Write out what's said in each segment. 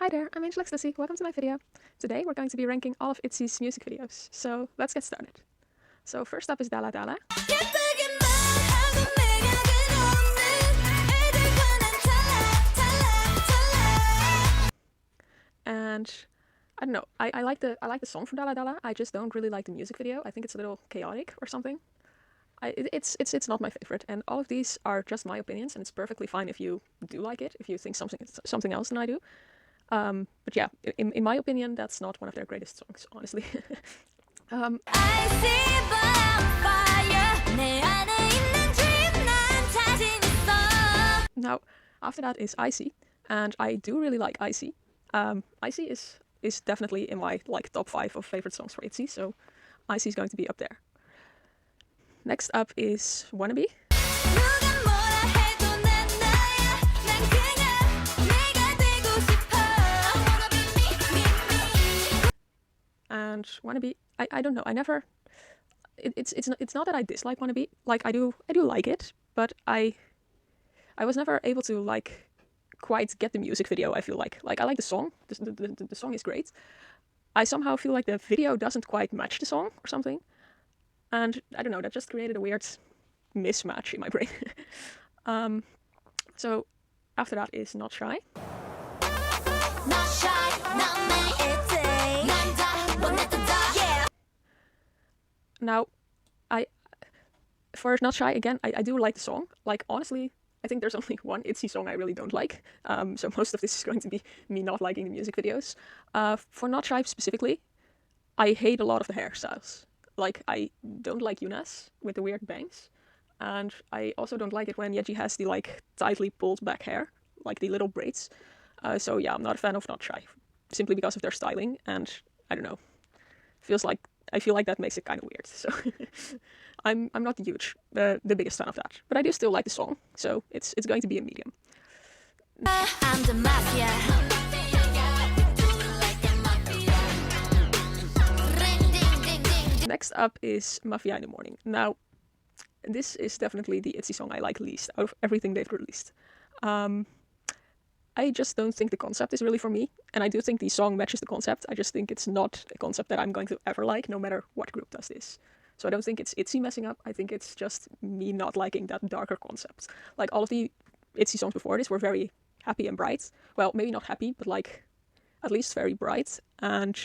Hi there, I'm AngellXLuci. Welcome to my video. Today we're going to be ranking all of ITZY's music videos. So let's get started. So first up is Dalla Dalla. And I don't know, I like the song from Dalla Dalla. I just don't really like the music video. I think it's a little chaotic or something. It's not my favorite, and all of these are just my opinions, and it's perfectly fine if you do like it, if you think something else than I do. But yeah, in my opinion, that's not one of their greatest songs, honestly. Now, after that is Icy, and I do really like Icy. Icy is definitely in my top 5 of favorite songs for ITZY, so Icy is going to be up there. Next up is Wannabe. And Wannabe, I don't know, I never, it's not that I dislike Wannabe, like I do like it, but I was never able to quite get the music video. I feel like I like the song, the song is great. I somehow feel like the video doesn't quite match the song or something, and I don't know, that just created a weird mismatch in my brain. So after that is Not Shy. Not shy, not me. Now, for Not Shy, again, I do like the song. Like, honestly, I think there's only one ITZY song I really don't like. So most of this is going to be me not liking the music videos. For Not Shy specifically, I hate a lot of the hairstyles. Like, I don't like Yuna's with the weird bangs. And I also don't like it when Yeji has the, tightly pulled back hair, like the little braids. So yeah, I'm not a fan of Not Shy, simply because of their styling. And, I don't know, I feel like that makes it kind of weird, so I'm not the biggest fan of that, but I do still like the song, so it's going to be a medium. I'm the mafia. Next up is Mafia in the Morning. Now, this is definitely the ITZY song I like least out of everything they've released. I just don't think the concept is really for me, and I do think the song matches the concept. I just think it's not a concept that I'm going to ever like, no matter what group does this. So I don't think it's ITZY messing up, I think it's just me not liking that darker concept. Like, all of the ITZY songs before this were very happy and bright. Well, maybe not happy, but at least very bright, and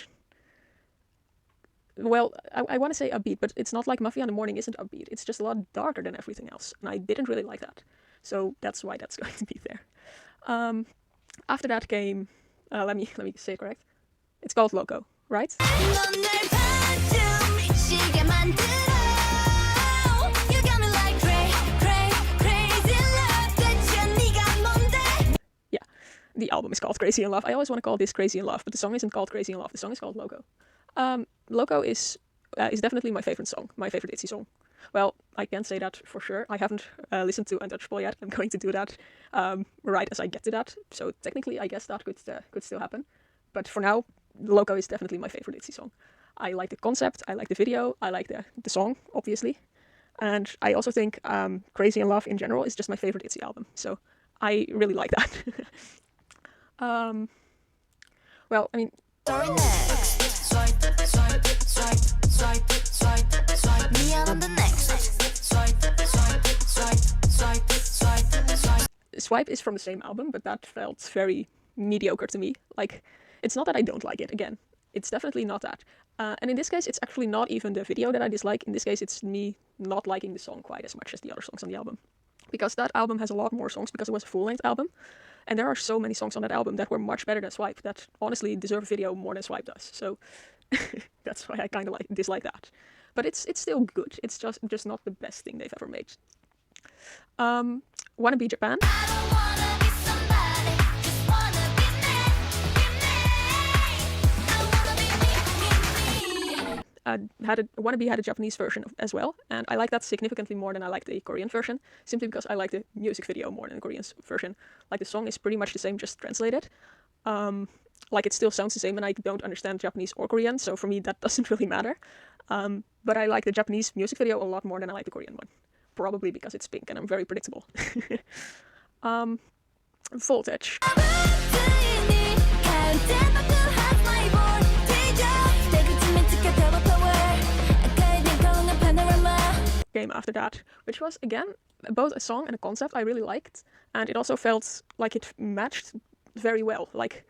well, I want to say upbeat, but it's not like Mafia in the Morning isn't upbeat. It's just a lot darker than everything else, and I didn't really like that. So that's why that's going to be there. After that came, let me say it correct. It's called Loco, right? Yeah, the album is called Crazy in Love. I always want to call this Crazy in Love, but the song isn't called Crazy in Love. The song is called Loco. Loco is definitely my favorite song, my favorite ITZY song. Well, I can't say that for sure. I haven't listened to Untouchable yet. I'm going to do that right as I get to that. So technically, I guess that could still happen. But for now, Loco is definitely my favorite ITZY song. I like the concept, I like the video, I like the song, obviously. And I also think Crazy in Love in general is just my favorite ITZY album. So I really like that. Well, I mean... Sorry, next. Swipe, swipe, swipe, swipe, swipe, swipe. Me on the next. Swipe, swipe, swipe, swipe, swipe, swipe. Swipe is from the same album, but that felt very mediocre to me. Like, it's not that I don't like it, again. It's definitely not that. And in this case, it's actually not even the video that I dislike. In this case, it's me not liking the song quite as much as the other songs on the album. Because that album has a lot more songs, because it was a full-length album. And there are so many songs on that album that were much better than Swipe, that honestly deserve a video more than Swipe does. So that's why I kind of dislike that. But it's still good. It's just not the best thing they've ever made. Wannabe Japan. Wannabe had a Japanese version as well, and I like that significantly more than I like the Korean version, simply because I like the music video more than the Korean version. Like, the song is pretty much the same, just translated. Like, it still sounds the same, and I don't understand Japanese or Korean, so for me that doesn't really matter. But I like the Japanese music video a lot more than I like the Korean one. Probably because it's pink and I'm very predictable. Voltage. that, which was, again, both a song and a concept I really liked, and it also felt like it matched very well. Like,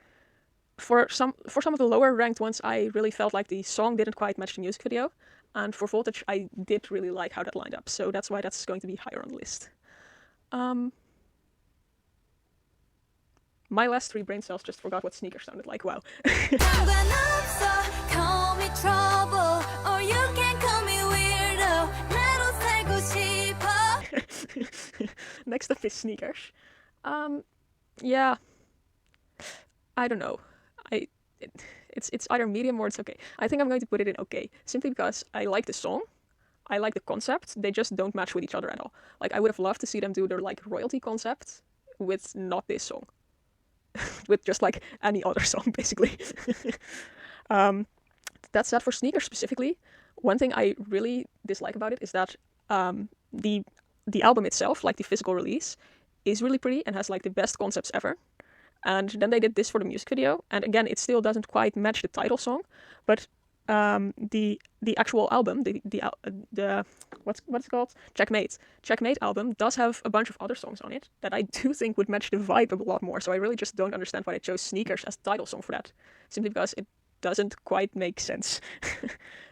for some of the lower ranked ones, I really felt like the song didn't quite match the music video, and for Voltage, I did really like how that lined up, so that's why that's going to be higher on the list. My last 3 brain cells just forgot what sneakers sounded like. Wow. Call me trouble, or you can call me weirdo. 나로 살고 싶어. Next up is sneakers. Yeah, I don't know. It's either medium or it's okay. I think I'm going to put it in okay, simply because I like the song, I like the concept. They just don't match with each other at all. Like, I would have loved to see them do their like royalty concept with not this song, with just like any other song basically. That said, for sneakers specifically, one thing I really dislike about it is that the album itself, like the physical release, is really pretty and has like the best concepts ever. And then they did this for the music video, and again, it still doesn't quite match the title song, but the actual album, the what's it called? Checkmate album does have a bunch of other songs on it that I do think would match the vibe a lot more. So I really just don't understand why they chose Sneakers as the title song for that, simply because it doesn't quite make sense.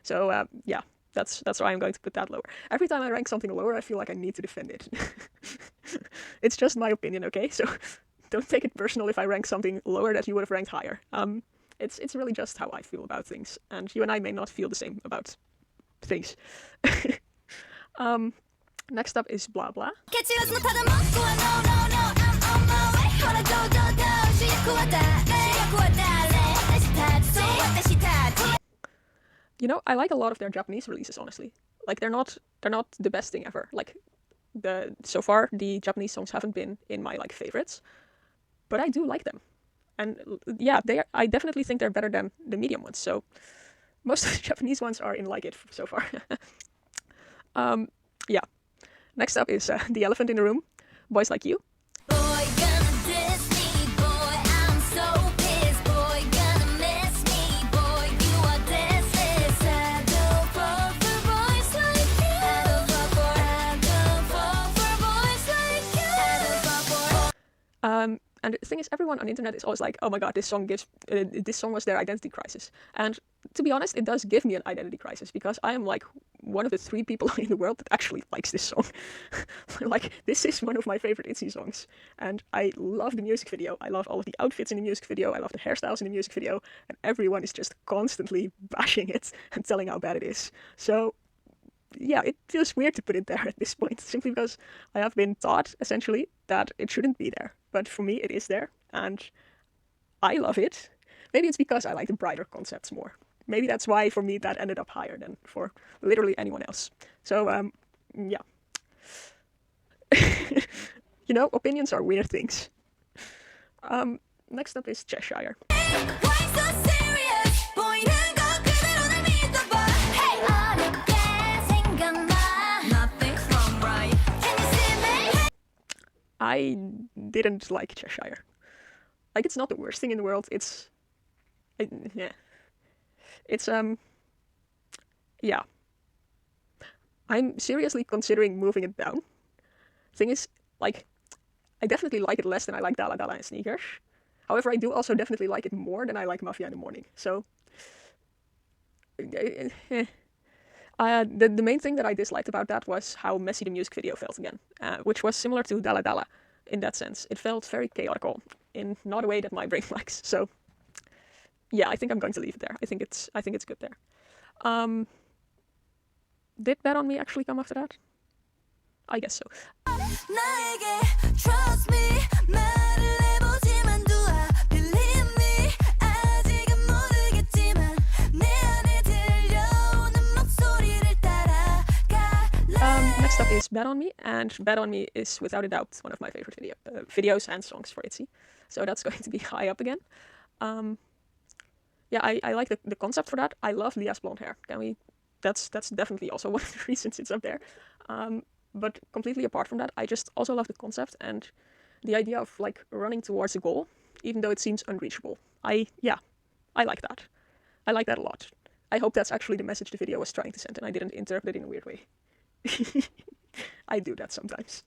So yeah, that's why I'm going to put that lower. Every time I rank something lower, I feel like I need to defend it. It's just my opinion, okay? So don't take it personal if I rank something lower that you would have ranked higher. It's really just how I feel about things, and you and I may not feel the same about things. Next up is Blah Blah. You know, I like a lot of their Japanese releases, honestly. Like, they're not the best thing ever. Like, so far the Japanese songs haven't been in my like favorites, but I do like them. And yeah, I definitely think they're better than the medium ones. So most of the Japanese ones are in like it so far. Yeah. Next up is The Elephant in the Room, Boys Like You. Boy gonna diss me, boy, I'm so pissed. Boy gonna miss me, boy, you are dismissed. I don't fall for boys like you. I don't fall for boys like you. I don't fall for. And the thing is, everyone on the internet is always like, oh my god, this song was their identity crisis. And to be honest, it does give me an identity crisis, because I am like one of the 3 people in the world that actually likes this song. Like, this is one of my favorite ITZY songs. And I love the music video. I love all of the outfits in the music video. I love the hairstyles in the music video. And everyone is just constantly bashing it and telling how bad it is. So yeah, it feels weird to put it there at this point, simply because I have been taught, essentially, that it shouldn't be there. But for me, it is there, and I love it. Maybe it's because I like the brighter concepts more. Maybe that's why, for me, that ended up higher than for literally anyone else. So, yeah. You know, opinions are weird things. Next up is Cheshire. Why so serious? 보이는 거 그대로 날 믿어봐. Hey, 어렵게 생각나. Nothing's wrong, right? Can you see me? I didn't like Cheshire. Like, it's not the worst thing in the world. Yeah. It's, yeah. I'm seriously considering moving it down. Thing is, like, I definitely like it less than I like Dalla and Sneakers. However, I do also definitely like it more than I like Mafia in the Morning. So, the main thing that I disliked about that was how messy the music video felt again, which was similar to Dalla in that sense. It felt very chaotical in not a way that my brain likes. So, yeah, I think I'm going to leave it there. I think it's good there. Did Bet on Me actually come after that? I guess so. 나에게 trust me. 말을 해보지만 do I believe me? 아직은 모르겠지만 내 안에 들려오는 목소리를 따라갈래. Next up is Bet on Me, and Bet on Me is without a doubt one of my favorite videos and songs for ITZY. So that's going to be high up again. Yeah, I like the concept for that. I love Leah's blonde hair. That's definitely also one of the reasons it's up there. But completely apart from that, I just also love the concept and the idea of like running towards a goal, even though it seems unreachable. I like that. I like that a lot. I hope that's actually the message the video was trying to send, and I didn't interpret it in a weird way. I do that sometimes.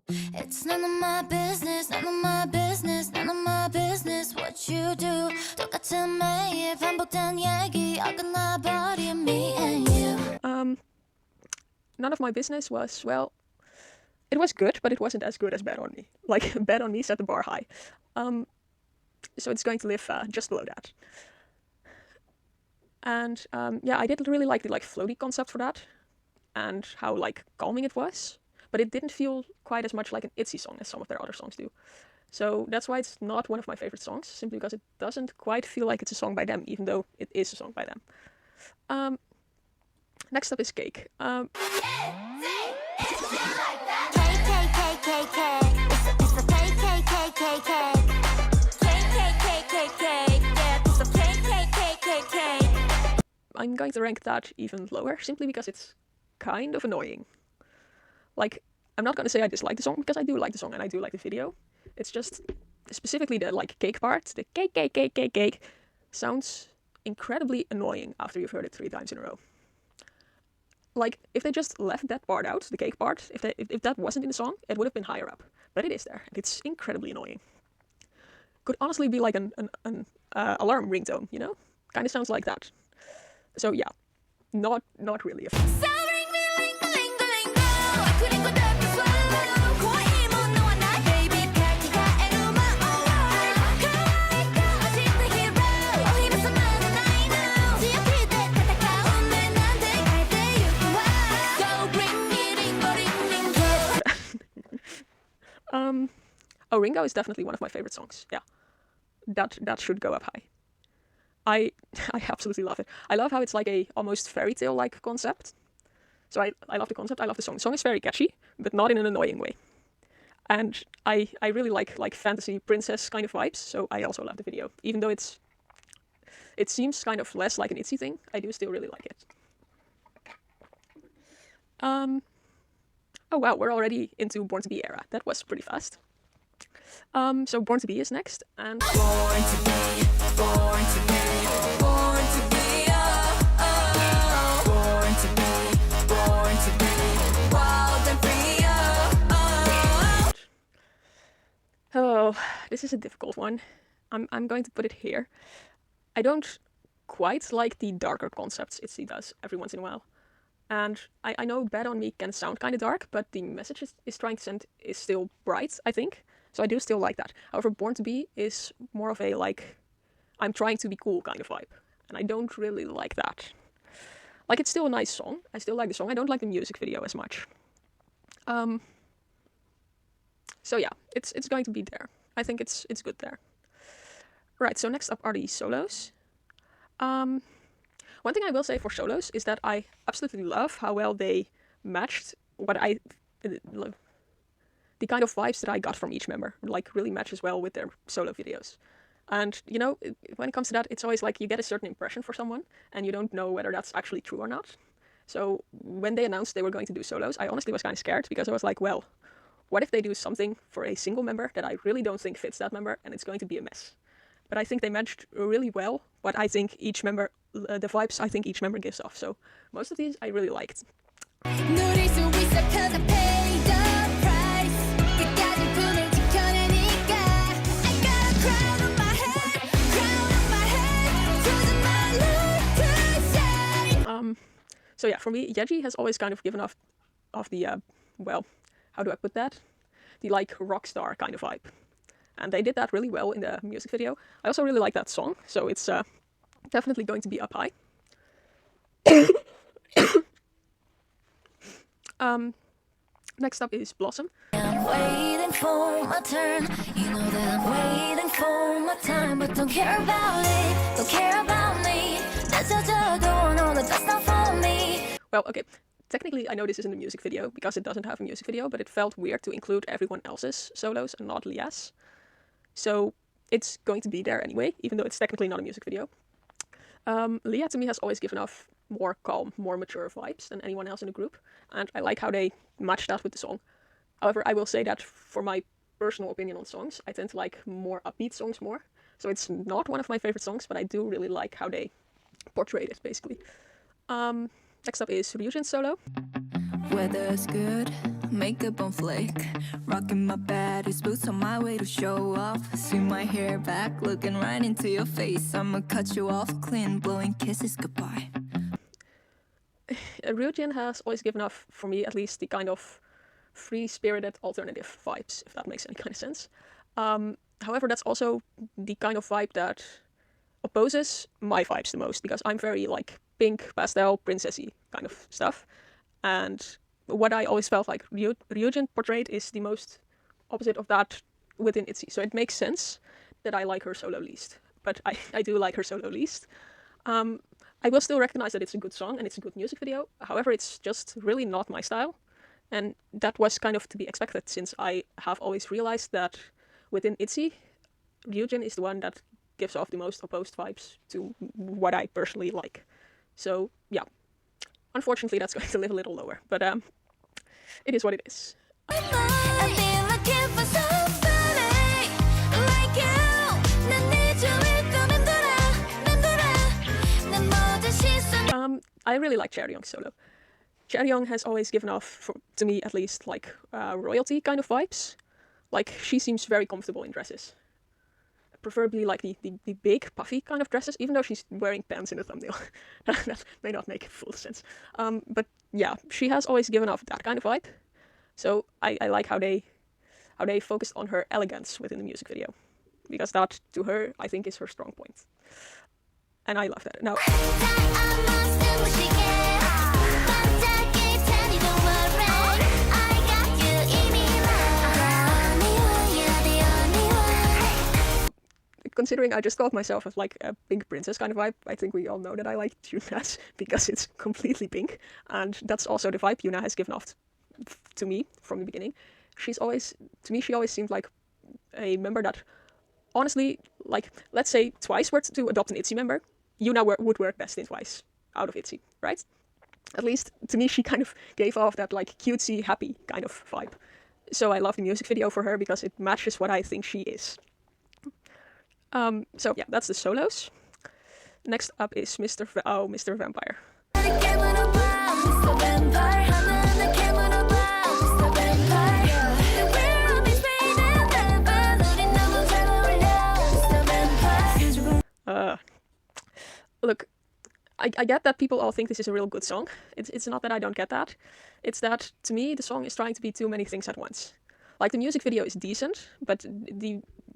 It's none of my business, none of my business, none of my business what you do. 똑같은 매일 반복된 얘기 어긋나버린 me and you. None of my business was, well, it was good, but it wasn't as good as Bad on Me. Like, Bad on Me set the bar high. So it's going to live just below that. And yeah, I did really like the floaty concept for that, and how calming it was. But it didn't feel quite as much like an ITZY song as some of their other songs do. So that's why it's not one of my favorite songs, simply because it doesn't quite feel like it's a song by them, even though it is a song by them. Next up is Cake. I'm going to rank that even lower, simply because it's kind of annoying. Like, I'm not going to say I dislike the song, because I do like the song and I do like the video. It's just, specifically the cake part, the cake, sounds incredibly annoying after you've heard it 3 times in a row. Like, if they just left that part out, the cake part, if that wasn't in the song, it would have been higher up. But it is there, and it's incredibly annoying. Could honestly be like an alarm ringtone, you know? Kind of sounds like that. So yeah, not really a fan. Oh, Ringo is definitely one of my favorite songs. Yeah, that should go up high. I absolutely love it. I love how it's like a almost fairy tale like concept. So I love the concept. I love the song. The song is very catchy, but not in an annoying way. And I really like fantasy princess kind of vibes. So I also love the video, even though it seems kind of less like an ITZY thing. I do still really like it. Oh wow, we're already into Born to Be era. That was pretty fast. So Born to Be is next, and Born to be, born to be, born to be, born to be, wild and free, oh, this is a difficult one. I'm going to put it here. I don't quite like the darker concepts ITZY does every once in a while. And I know Bad on Me can sound kind of dark, but the message it's trying to send is still bright, I think. So I do still like that. However, Born to Be is more of a, I'm trying to be cool kind of vibe. And I don't really like that. Like, it's still a nice song. I still like the song. I don't like the music video as much. So yeah, it's going to be there. I think it's good there. Right, so next up are the solos. One thing I will say for solos is that I absolutely love how well they matched the kind of vibes that I got from each member. Really matches well with their solo videos. And, you know, when it comes to that, it's always like you get a certain impression for someone, and you don't know whether that's actually true or not. So when they announced they were going to do solos, I honestly was kind of scared, because I was like, well, what if they do something for a single member that I really don't think fits that member, and it's going to be a mess? But I think they matched really well what I think each member, the vibes I think each member gives off. So most of these I really liked. So yeah, for me, Yeji has always kind of given off the, well, how do I put that? The rock star kind of vibe. And they did that really well in the music video. I also really like that song, so it's definitely going to be up high. Next up is Blossom. I'm waiting for my turn. You know that I'm waiting for my time, but don't care about it, don't care about me. That's just don't know that that's not for me. Well, okay. Technically, I know this isn't a music video because it doesn't have a music video, but it felt weird to include everyone else's solos and not Lia's. So it's going to be there anyway, even though it's technically not a music video. Lia to me has always given off more calm, more mature vibes than anyone else in the group, and I like how they match that with the song. However, I will say that for my personal opinion on songs, I tend to like more upbeat songs more. So it's not one of my favorite songs, but I do really like how they portrayed it, basically. Next up is Ryujin's solo. Weather's good, makeup on flick. Rocking my baddest boots on my way to show off. Swing my hair back, looking right into your face. I'ma cut you off clean, blowing kisses goodbye. Ryujin has always given off, for me at least, the kind of free-spirited alternative vibes, if that makes any kind of sense. However, that's also the kind of vibe that opposes my vibes the most, because I'm very like pink, pastel, princessy kind of stuff. And what I always felt like Ryujin portrayed is the most opposite of that within ITZY. So it makes sense that I like her solo least. But I do like her solo least. I will still recognize that it's a good song and it's a good music video. However, it's just really not my style. And that was kind of to be expected, since I have always realized that within ITZY, Ryujin is the one that gives off the most opposed vibes to what I personally like. So, yeah. Unfortunately, that's going to live a little lower. But it is what it is. I've been looking for somebody like you. 난 네 주위를 맴돌아. 난 모든 시선. I really like Chaeryeong's solo. Chaeryeong has always given off, to me at least, like royalty kind of vibes. Like, she seems very comfortable in dresses. Preferably like the big, puffy kind of dresses, even though she's wearing pants in the thumbnail. That may not make full sense. But yeah, she has always given off that kind of vibe. So I like how they focused on her elegance within the music video. Because that, to her, I think is her strong point. And I love that. Now, considering I just called myself as like a pink princess kind of vibe, I think we all know that I like Yuna's because it's completely pink. And that's also the vibe Yuna has given off to me from the beginning. She's always, to me, she always seemed like a member that, honestly, like, let's say Twice were to adopt an ITZY member, Yuna would work best in Twice, out of ITZY, right? At least, to me, she kind of gave off that, like, cutesy, happy kind of vibe. So I love the music video for her because it matches what I think she is. So yeah, that's the solos. Next up is Mr. Vampire. Look, I get that people all think this is a real good song. It's not that I don't get that. It's that, to me, the song is trying to be too many things at once. Like, the music video is decent, but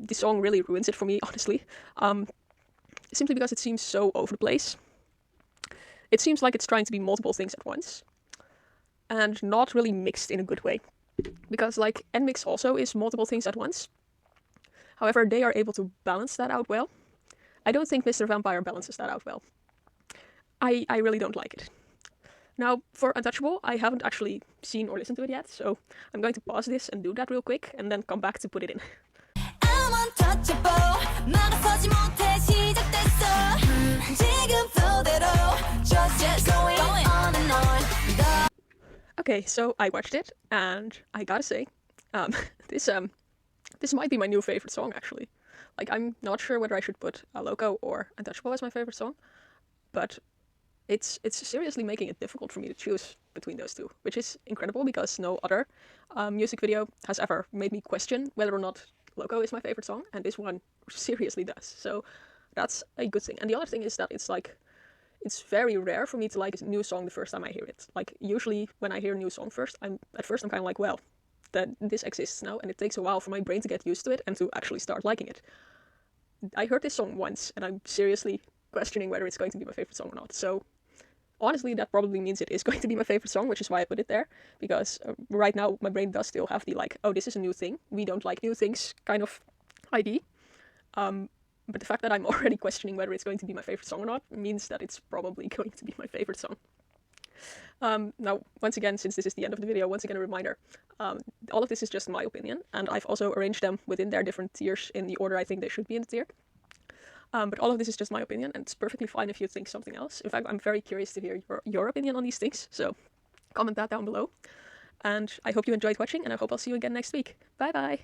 the song really ruins it for me, honestly. Simply because it seems so over the place. It seems like it's trying to be multiple things at once. And not really mixed in a good way. Because, like, NMIX also is multiple things at once. However, they are able to balance that out well. I don't think Mr. Vampire balances that out well. I really don't like it. Now, for Untouchable, I haven't actually seen or listened to it yet, so I'm going to pause this and do that real quick, and then come back to put it in. I'm untouchable. 막아서지 못해 시작됐어. 지금 flow just going on and on. Okay, so I watched it, and I gotta say, this might be my new favorite song, actually. Like, I'm not sure whether I should put Loco or Untouchable as my favorite song, but it's seriously making it difficult for me to choose between those two, which is incredible because no other music video has ever made me question whether or not Loco is my favorite song, and this one seriously does. So that's a good thing. And the other thing is that it's very rare for me to like a new song the first time I hear it. Like, usually when I hear a new song I'm kind of like, well, that this exists now, and it takes a while for my brain to get used to it and to actually start liking it. I heard this song once, and I'm seriously questioning whether it's going to be my favorite song or not. So honestly, that probably means it is going to be my favorite song, which is why I put it there. Because right now, my brain does still have the, like, oh, this is a new thing. We don't like new things kind of ID. But the fact that I'm already questioning whether it's going to be my favorite song or not means that it's probably going to be my favorite song. Now, once again, since this is the end of the video, once again a reminder. All of this is just my opinion, and I've also arranged them within their different tiers in the order I think they should be in the tier. But all of this is just my opinion, and it's perfectly fine if you think something else. In fact, I'm very curious to hear your opinion on these things, so comment that down below. And I hope you enjoyed watching, and I hope I'll see you again next week. Bye bye!